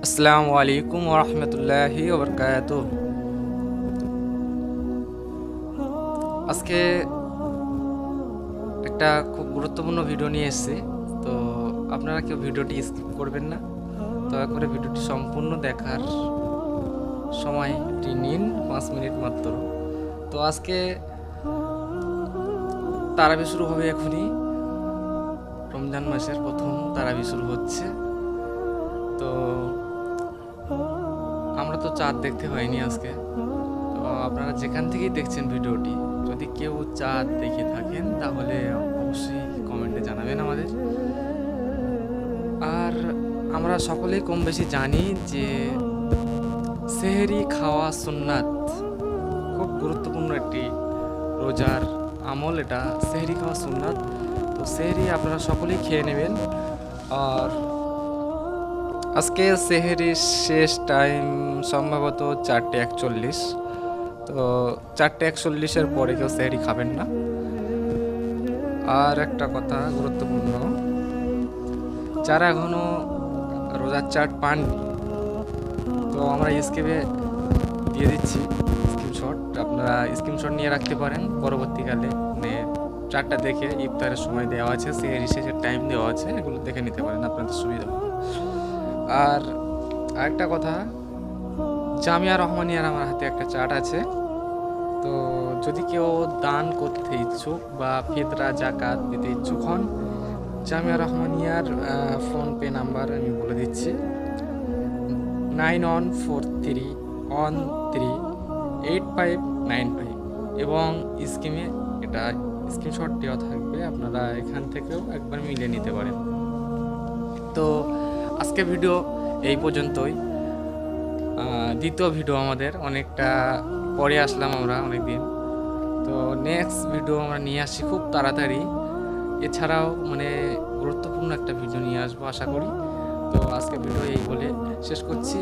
আসসালামু আলাইকুম ওরহমতুল্লাহি ওবরকাতুহ। আজকে একটা খুব গুরুত্বপূর্ণ ভিডিও নিয়ে এসেছি। তো আপনারা কেউ ভিডিওটি স্কিপ করবেন না, দয়া করে ভিডিওটি সম্পূর্ণ দেখার সময়টি নিন, 5 মিনিট মাত্র। তো আজকে তারাবি শুরু হবে এখনই, রমজান মাসের প্রথম তারাবি শুরু হচ্ছে। তো আমরা তো চাঁদ দেখতে পাইনি আজকে। তো আপনারা যেখান থেকেই দেখছেন ভিডিওটি, যদি কেউ চাঁদ দেখে থাকেন তাহলে অবশ্যই কমেন্টে জানাবেন আমাদের। আর আমরা সকলেই কম বেশি জানি যে সেহরি খাওয়া সুন্নাত, খুব গুরুত্বপূর্ণ একটি রোজার আমল এটা, সেহরি খাওয়া সুন্নাত। তো সেহরি আপনারা সকলেই খেয়ে নেবেন। আর আজকে সেহরির শেষ টাইম সম্ভবত 4:41। তো 4:41-এর পরে কেউ সেহরি খাবেন না। আর একটা কথা গুরুত্বপূর্ণ, যারা এখনও রোজার চার্ট পাননি, তো আমরা স্ক্রিপে দিয়ে দিচ্ছি স্ক্রিনশট, আপনারা স্ক্রিনশট নিয়ে রাখতে পারেন। পরবর্তীকালে মানে চারটা দেখে ইফতারের সময় দেওয়া আছে, সেহরি শেষের টাইম দেওয়া আছে, এগুলো দেখে নিতে পারেন, আপনাদের সুবিধা হবে। আর আরেকটা কথা, জামিয়া রহমানিয়ার আমার হাতে একটা চার্ট আছে। তো যদি কেউ দান করতে ইচ্ছুক বা ফিতরা জাকাত দিতে ইচ্ছুক হন, জামিয়া রহমানিয়ার ফোনপে নাম্বার আমি বলে দিচ্ছি, 9143138595, এবং স্কিমে এটা স্ক্রিনশট দেওয়া থাকবে, আপনারা এখান থেকেও একবার মিলে নিতে পারেন। তো আজকে ভিডিও এই পর্যন্তই। দ্বিতীয় ভিডিও আমাদের, অনেকটা পরে আসলাম আমরা অনেকদিন। তো নেক্সট ভিডিও আমরা নিয়ে আসছি খুব তাড়াতাড়ি। এছাড়াও মানে গুরুত্বপূর্ণ একটা ভিডিও নিয়ে আসবো আশা করি। তো আজকে ভিডিও এই বলে শেষ করছি।